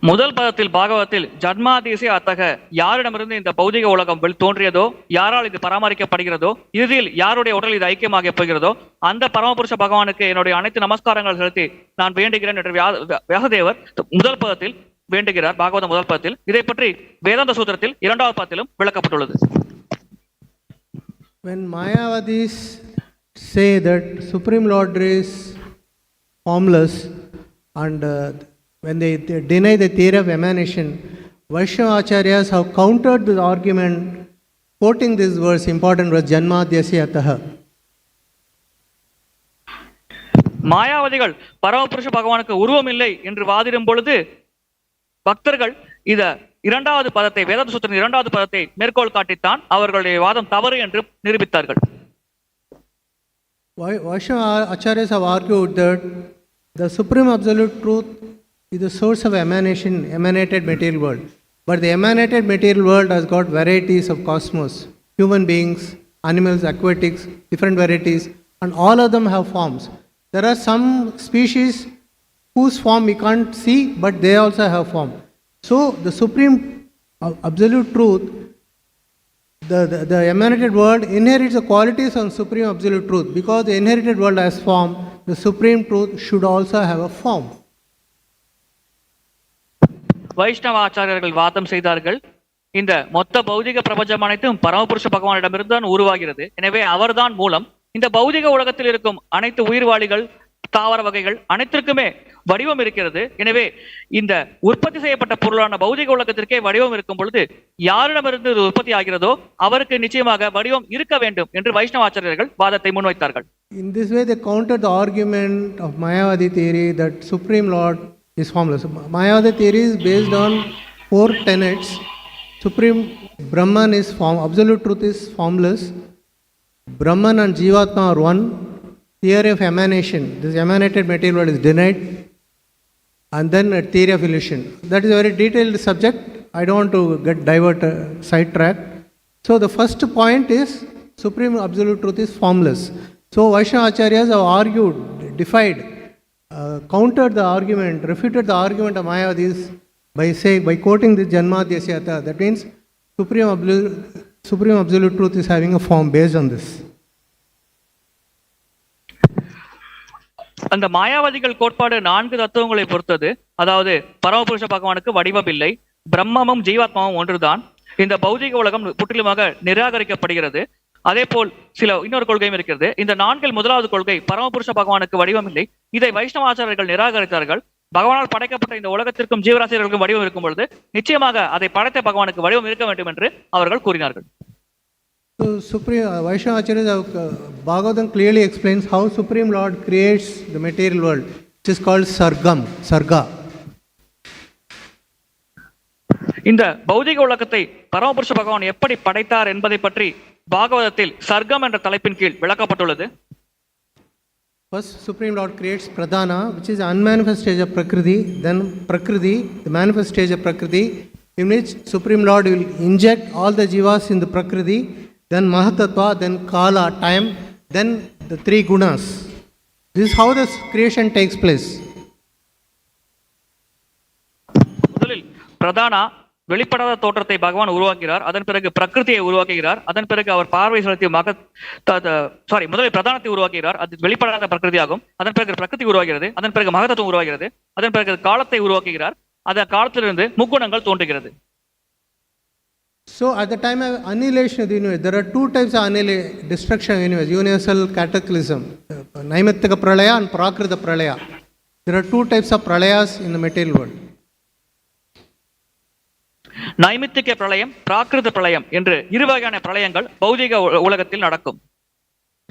முதல் பதத்தில் பாகவத்தில் ஜன்மாதிசய அத்தக, யாரிடமிருந்து இந்த பௌதிக உலகம் தோன்றியதோ, யாரால் இது பராமரிக்கப்படுகிறதோ, இறுதியில் யாருடைய உடல் இது ஐக்கியமாக போகிறதோ அந்த பரமபுருஷ பகவானுக்கு என்னுடைய அனைத்து நமஸ்காரங்கள் செலுத்தி நான் வேண்டுகிறேன் என்று வியாசதேவர் முதல் பதத்தில் வேண்டுகிறார். பாகவதம் முதல் பதத்தில். இதை பற்றி வேதாந்த சூத்திரத்தில் இரண்டாவது பதத்திலும் விளக்கப்பட்டுள்ளது. When Mayavadis say that Supreme Lord is formless, and when they deny the theory of emanation, Vaishnava Acharyas have countered the argument quoting this verse, important verse, Janmadhyasya Ataha. மாயாவதிகள் பரமபுருஷ பகவானுக்கு உருவம் இல்லை என்று வாதிடும் பொழுது பக்தர்கள் இத இரண்டாவது பதத்தை, வேதாந்த சூத்திரம் இரண்டாவது பதத்தை மேற்கோள் காட்டித்தான் அவர்களுடைய வாதம் தவறு என்று நிரூபித்தார்கள். Vaishnava Acharyas have argued that the Supreme Absolute Truth is the source of emanation, emanated material world. But the emanated material world has got varieties of cosmos, human beings, animals, aquatics, different varieties, and all of them have forms. There are some species whose form we can't see, but they also have form. So the Supreme Absolute Truth, the emanated world inherits the qualities of Supreme Absolute Truth. Because the inherited world has form, the Supreme Truth should also have a form. வைஷ்ணவ ஆச்சாரியர்கள் வாதம் செய்தார்கள், இந்த மொத்த பௌதிக பிரபஞ்சம் அனைத்தும் பரமபுருஷ பகவானிடமிருந்து தான் உருவாகிறது. எனவே அவர்தான் மூலம். இந்த பௌதிக உலகத்தில் இருக்கும் அனைத்து உயிர்வாளிகள், தாவர வகைகள் அனைத்திற்குமே வடிவம் இருக்கிறது. எனவே இந்த உற்பத்தி செய்யப்பட்ட பொருளான பௌதிக உலகத்திற்கே வடிவம் இருக்கும் பொழுது யாரிடமிருந்து உற்பத்தி ஆகிறதோ அவருக்கு நிச்சயமாக வடிவம் இருக்க வேண்டும் என்று வைஷ்ணவ ஆச்சாரியர்கள் வாதத்தை முன்வைத்தார்கள். In this way they countered the argument of Mayavadi theory that Supreme Lord is formless. Mayavadi theory is based on 4 tenets. Supreme Brahman is absolute truth is formless. Brahman and Jivatma are one. Theory of emanation, this emanated material world is denied. And then a theory of illusion. That is a very detailed subject. I don't want to get sidetracked. So the first point is Supreme Absolute Truth is formless. So Vaishnava Acharyas have argued, defied, countered the argument, refuted the argument of Mayavadis by quoting this Janmadyasyata. That means Supreme Absolute Truth is having a form based on this. அந்த மாயாவாதிகள் கோட்பாடு 4 தத்துவங்களை பொறுத்தது. அதாவது பரமபுருஷ பகவானுக்கு வடிவம் இல்லை, பிரம்மமும் ஜீவாத்மாவும் ஒன்றுதான், இந்த பௌதிக உலகம் முற்றிலுமாக நிராகரிக்கப்படுகிறது. அதே போல் இன்னொரு கொள்கையும் இருக்கிறது. இந்த 4 முதலாவது கொள்கை பரமபுருஷ பகவானுக்கு வடிவம் இல்லை, இதை வைஷ்ணவாச்சாரியர்கள் நிராகரித்தார்கள். பகவானால் படைக்கப்பட்ட இந்த உலகத்திற்கும் ஜீவராசிகளுக்கும் வடிவம் இருக்கும் பொழுது நிச்சயமாக அதை படைத்த பகவானுக்கு வடிவம் இருக்க வேண்டும் என்று அவர்கள் கூறினார்கள். So Vaishnava Acharyas Bhagavatam clearly explains how Supreme Lord creates the material world, which is called Sarga. இந்த பௌதிக உலகத்தை பரமபுருஷ பகவான் எப்படி படைத்தார் என்பதை பற்றி பாகவதத்தில் சர்க்கம் என்ற தலைப்பின் கீழ் விளக்கப்பட்டுள்ளது. First, Supreme Lord creates Pradhana, which is the unmanifest stage of Prakriti, then Prakriti, the manifest stage of Prakriti, in which Supreme Lord will inject all the jivas in the Prakriti, then Mahatattva, then Kala, time, then the 3 gunas. This is how the creation takes place. முதலில் பிரதானா வெளிப்படாத தோற்றத்தை பகவான் உருவாக்குகிறார், அதன் பிறகு பிரகிருதியை உருவாக்குகிறார், அதன் பிறகு அவர் பார்வை செலுத்திய முதலில் பிரதானத்தை உருவாக்குகிறார், அது வெளிப்படாத பிரகிருதி ஆகும், அதன் பிறகு பிரகிருதி உருவாகிறது, அதன் பிறகு மகதத்துவம் உருவாகிறது, அதன் பிறகு காலத்தை உருவாக்குகிறார், அந்த காலத்திலிருந்து முக்குணங்கள் தோன்றுகிறது. So at the time of annihilation of the universe, there are 2 types of destruction of the universe: universal cataclysm, Naimittika Pralaya and Prakrita Pralaya. There are 2 types of pralayas in the material world. நைமித்திக பிரளயம், பிராகிருத பிரளயம் என்று 2 வகையான பிரளயங்கள் பௌதிக உலகத்தில் நடக்கும்.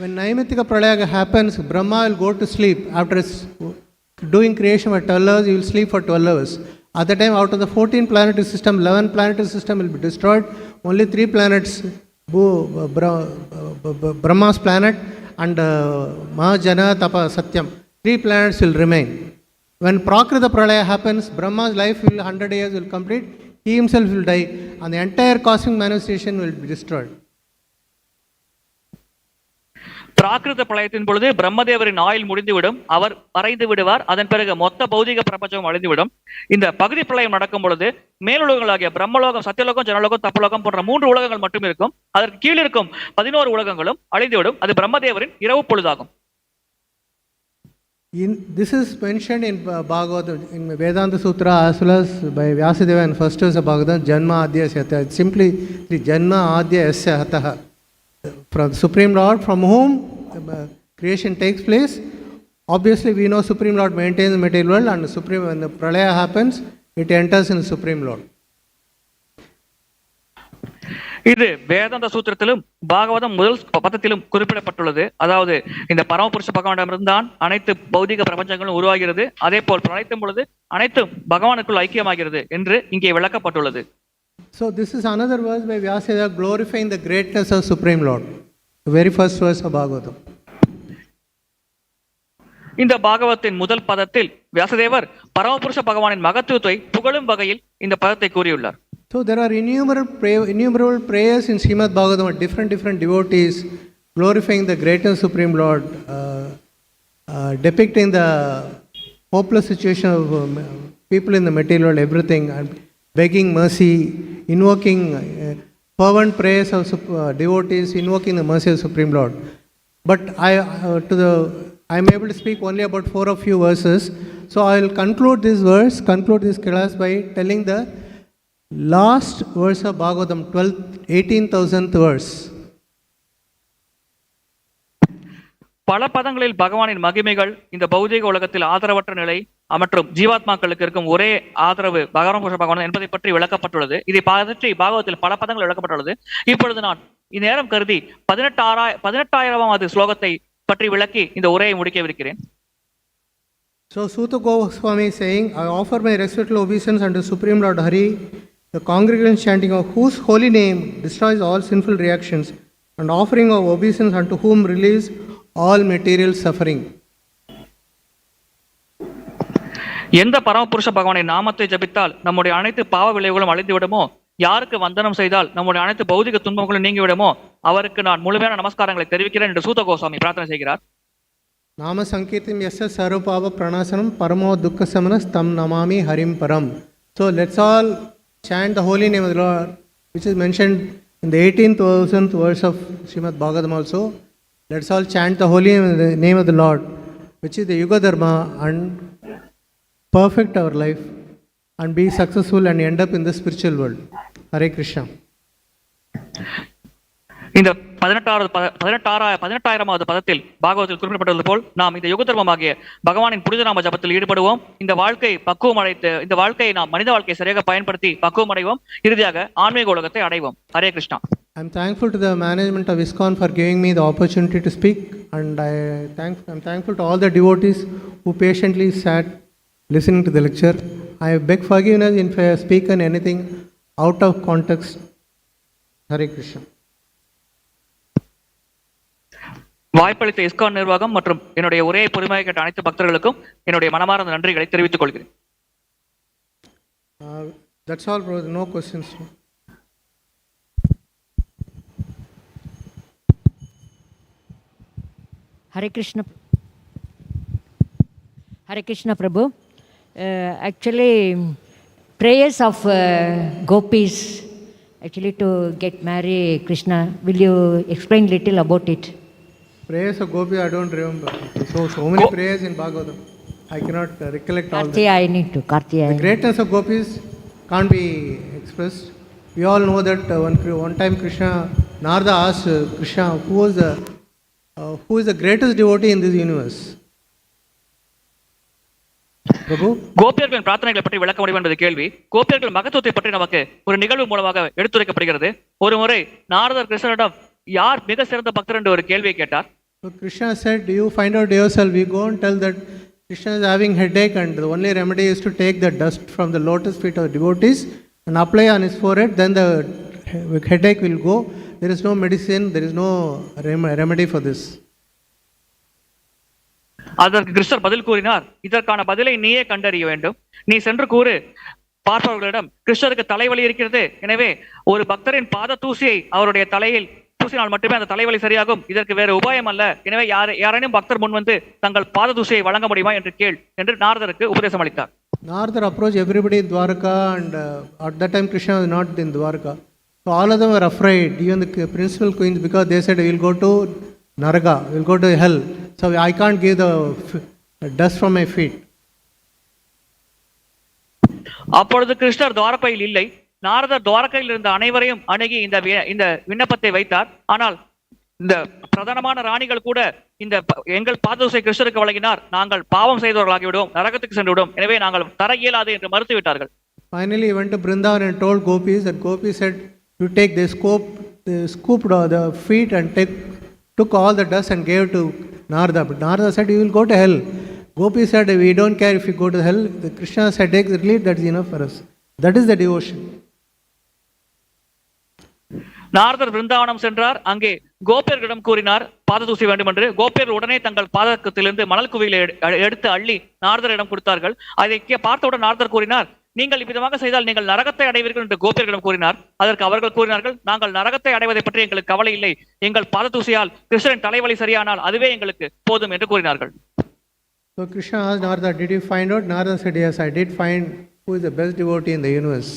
When Naimittika Pralaya happens, Brahma will go to sleep. After doing creation for 12 hours, he will sleep for 12 hours. At the time, out of the 14 planetary system, 11 planetary system will be destroyed. Only 3 planets, Brahma's planet and Mahajana, Tapa, Satyam, 3 planets will remain. When Prakrita Pralaya happens, Brahma's life will 100 years will complete. He himself will die and the entire cosmic manifestation will be destroyed. பிராகிருத பிரளயத்தின் பொழுது பிரம்மதேவரின் ஆயுள் முடிந்துவிடும், அவர் மறைந்து விடுவார், அதன் பிறகு மொத்த பௌதிக பிரபஞ்சம் அழிந்துவிடும். இந்த பகுதி பிரளயம் நடக்கும் பொழுது மேலுலகங்களாகிய பிரம்மலோகம், சத்தியலோகம், ஜனலோகம், தப்பலோகம் போன்ற 3 உலகங்கள் மட்டும் இருக்கும். அதற்கு கீழ் இருக்கும் 11 உலகங்களும் அழிந்துவிடும். அது பிரம்மதேவரின் இரவு பொழுதாகும். This is mentioned in Bhagavatam, in Vedanta Sutra, as well as by Vyasadeva in first verse of Bhagavatam, Janma Adya Syata. It's simply the Janma Adya Asya Hataha. From the Supreme Lord, from whom creation takes place. Obviously, we know Supreme Lord maintains the material world, and when the Pralaya happens, it enters in the Supreme Lord. இது வேதாந்த சூத்திரத்திலும் பாகவதம் முதல் பதத்திலும் குறிப்பிடப்பட்டுள்ளது. அதாவது இந்த பரமபுருஷ பகவானிடமிருந்தான் அனைத்து பௌதிக பிரபஞ்சங்களும் உருவாகிறது, அதே போல் பிரளயத்தின் பொழுது அனைத்தும் பகவானுக்குள் ஐக்கியமாகிறது என்று இங்கே விளக்கப்பட்டுள்ளது. So this is another verse by Vyasadeva glorifying the greatness of Supreme Lord. The very first verse of Bhagavatam. இந்த பாகவத்தின் முதல் பதத்தில் வியாசதேவர் பரமபுருஷ பகவானின் மகத்துவத்தை புகழும் வகையில் இந்த பதத்தை கூறியுள்ளார். So there are innumerable prayers in Srimad Bhagavatam of different devotees glorifying the greatest Supreme Lord, depicting the hopeless situation of people in the material world, everything, and begging mercy, invoking fervent prayers of devotees, invoking the mercy of Supreme Lord. But I am able to speak only about 4 or few verses, so I will conclude this class by telling the last verse of Bhagavatam, 18,000th verse. பல பதங்களில் பகவானின் மகிமைகள், இந்த பௌதிக உலகத்தில் ஆதரவற்ற நிலை மற்றும் ஜீவாத்மாக்களுக்கு இருக்கும் ஒரே ஆதரவு பகவான் பகவான் என்பதை பற்றி விளக்கப்பட்டுள்ளது. இதை பற்றி பாகவத்தில் பல பதங்கள் விளக்கப்பட்டுள்ளது. இப்பொழுது நான் இந்நேரம் கருதி 18,000வது ஸ்லோகத்தை பற்றி விளக்கி இந்த உரையை முடிக்கவிருக்கிறேன். So Suta Goswami is saying, I offer my respectful obeisance unto Supreme Lord Hari, the congregation chanting of whose holy name destroys all sinful reactions, and offering of obeisance unto whom relieves all material suffering. எந்த பரமபுருஷ பகவானின் நாமத்தை ஜபித்தால் நம்முடைய அனைத்து பாவ விளைவுகளும் அழிந்து விடுமோ யாருக்கு வந்தனம் செய்தால் நம்முடைய அனைத்து பௌதிக துன்பங்களும் நீங்கிவிடுமோ அவருக்கு நான் முழுமையான நமஸ்காரங்களை தெரிவிக்கிறேன் என்று சூத கோஸ்வாமி பிரார்த்தனை செய்கிறார். நாம சங்கீர்த்தம் யஸ்ய சர்வபாவ பிரணாசனம் பரமோ துக்க சமனஸ் தம் நமாமி ஹரிம் பரம். So let's all chant the holy name of the Lord, which is mentioned in the 18,000th verse of Srimad Bhagavatam also. Let's all chant the holy name of the Lord, which is the Yuga Dharma, and perfect our life and be successful and end up in the spiritual world. Hare Krishna. இந்த 18,000வது பதத்தில் பாகவத்தில் குறிப்பிடப்பட்டுள்ளது போல் நாம் இந்த யுக தர்மமாகிய பகவானின் புனித நாம ஜபத்தில் ஈடுபடுவோம். இந்த வாழ்க்கை பக்குவம் அடைத்து இந்த வாழ்க்கையை நாம் மனித வாழ்க்கையை சரியாக பயன்படுத்தி பக்குவம் அடைவோம். இறுதியாக ஆன்மீக உலகத்தை அடைவோம். Hare Krishna. I'm thankful to the management of ISKCON for giving me the opportunity to speak, and I'm thankful to all the devotees who patiently sat listening to the lecture. I beg forgiveness if I have spoken anything out of context. Hare Krishna. வாய்ப்பளித்த ISKCON நிர்வாகம் மற்றும் என்னுடைய உரையை பொறுமையாக கேட்ட அனைத்து பக்தர்களுக்கும் என்னுடைய மனமார்ந்த நன்றிகளை தெரிவித்துக் கொள்கிறேன். That's all, bro. No questions. Hare Krishna. Hare Krishna, Prabhu. Actually, prayers of gopis actually to get married Krishna. Will you explain little about it? Prayers of gopi, I don't remember. So many prayers in Bhagavatam. I cannot recollect all that. I need to. The greatness of gopis can't be expressed. We all know that one time Narada asked Krishna, who is the greatest devotee in this universe? Prabhu? கோபியர்களின் பிரார்த்தனைகளை பற்றி விளக்க முடியும் என்பது கேள்வி. கோபியர்கள் மகத்துவத்தை பற்றி நமக்கு ஒரு நிகழ்வு மூலமாக எடுத்துரைக்கப்படுகிறது. ஒரு முறை நாரதர் கிருஷ்ணரிடம் யார் மிக சிறந்த பக்தர் என்று ஒரு கேள்வியை கேட்டார். So Krishna said, you find out yourself. We go and tell that Krishna is having headache, and the only remedy is to take the dust from the lotus feet of devotees and apply on his forehead. Then the headache will go. There is no medicine. There is no remedy for this. அதற்கு கிருஷ்ணர் பதில் கூறினார், இதற்கான பதிலை நீயே கண்டறிய வேண்டும். நீ சென்று கூறு பார்ப்பவர்களிடம், கிருஷ்ணருக்கு தலைவலி இருக்கிறது, எனவே ஒரு பக்தரின் பாத தூசியை அவருடைய தலையில் பூசினால் மட்டுமே அந்த தலைவலி சரியாகும், இதற்கு வேறு உபாயம் அல்ல, எனவே யாரேனும் பக்தர் முன் வந்து தங்கள் பாத தூசியை வழங்க முடியுமா என்று கேள் என்று நாரதருக்கு உபதேசம் அளித்தார். Narada approached everybody in Dwaraka, and at that time Krishna was not in Dwaraka. So all of them were afraid, even the principal queens, because they said, we will go to Naraga, we will go to hell. So I can't give the dust from my feet. அப்பொழுது கிருஷ்ணர் துவாரகையில் இல்லை. நாரதர் துவாரகையில் இருந்த அனைவரையும் அணுகி இந்த விண்ணப்பத்தை வைத்தார். ஆனால் இந்த பிரதானமான ராணிகள் கூட இந்த எங்கள் பாததூசை கிருஷ்ணருக்கு வழங்கினார், நாங்கள் பாவம் செய்தவர்களாகிவிடும், நரகத்துக்கு சென்று விடும், எனவே நாங்கள் தர இயலாது என்று மறுத்து விட்டார்கள். Finally he went to Vrindavan and told gopis, that gopis said, you take they scooped the feet and took all the dust and gave to Narada. But Narada said, you will go to hell. Gopi said, we don't care if you go to hell. The Krishna's headache relief, that is enough for us. That is the devotion. நாரதர் விருந்தாவனம் சென்றார். அங்கே கோபியர்களிடம் கூறினார் பாத தூசி வேண்டும் என்று. கோபியர் உடனே தங்கள் பாதத்திலிருந்து மணல் குவியலை எடுத்து அள்ளி நாரதரிடம் கொடுத்தார்கள். அதை பார்த்தவுடன் நாரதர் கூறினார், நீங்கள் இவ்விதமாக செய்தால் நீங்கள் நரகத்தை அடைவீர்கள் என்று கோபியர்களிடம் கூறினார். அதற்கு அவர்கள் கூறினார்கள், நாங்கள் நரகத்தை அடைவதை பற்றி எங்களுக்கு கவலை இல்லை, எங்கள் பாத தூசியால் கிருஷ்ணரின் தலைவலி சரியானால் அதுவே எங்களுக்கு போதும் என்று கூறினார்கள். So Krishna asked Narada, did you find out? Narada said, yes, I did find who is the best devotee in the universe.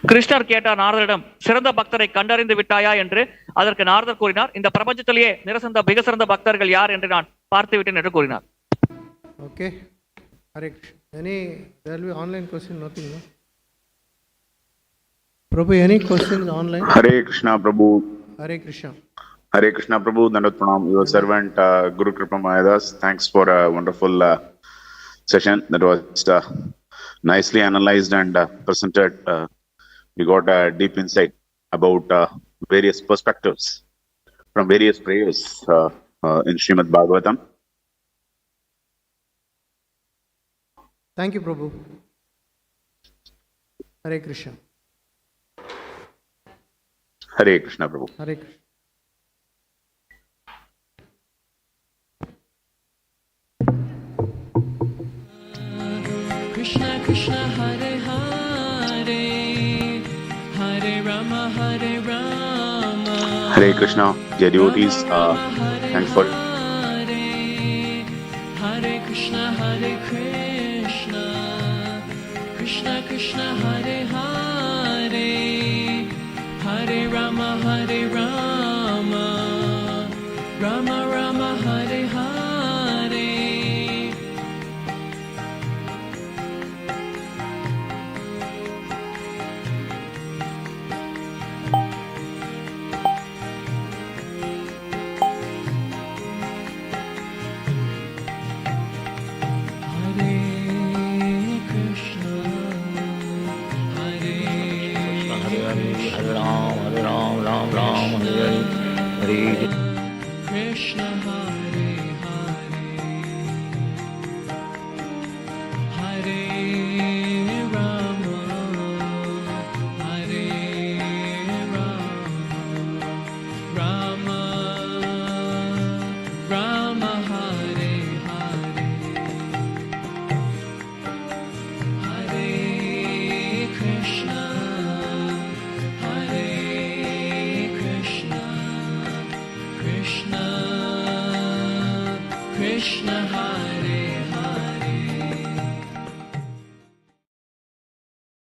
கிருஷ்ணர் கேட்டார் நாரதரிடம், சிறந்த பக்தரை கண்டறிந்து விட்டாயா என்று. அதற்கு நாரதர் கூறினார், இந்த பிரபஞ்சத்திலேயே மிக சிறந்த பக்தர்கள் யார் என்று நான் பார்த்து விட்டேன் என்று கூறினார். Okay. Hare Krishna. There will be online question, nothing, no? Prabhu, any questions online? Hare Krishna, Prabhu. Hare Krishna. Hare Krishna, Prabhu. Dandat Pranam. Your servant, Guru Kripa Mahadas. Thanks for a wonderful session that was nicely analyzed and presented. We got a deep insight about various perspectives from various prayers in Srimad Bhagavatam. Thank you, Prabhu. Hare Krishna. Hare Krishna, Prabhu. Hare Krishna. Krishna Krishna Hare Hare Hare Krishna, dear devotees, thanks for Hare Krishna, Krishna Krishna, Hare Hare, Hare Rama, Rama Rama, Hare Hare. Hare Ram, Ram Ram, Hare Hare. Krishna Hare Hare, Hare Rama, Hare Rama, Rama Hare Hare, Hare Krishna, Hare Krishna, Krishna Krishna Hare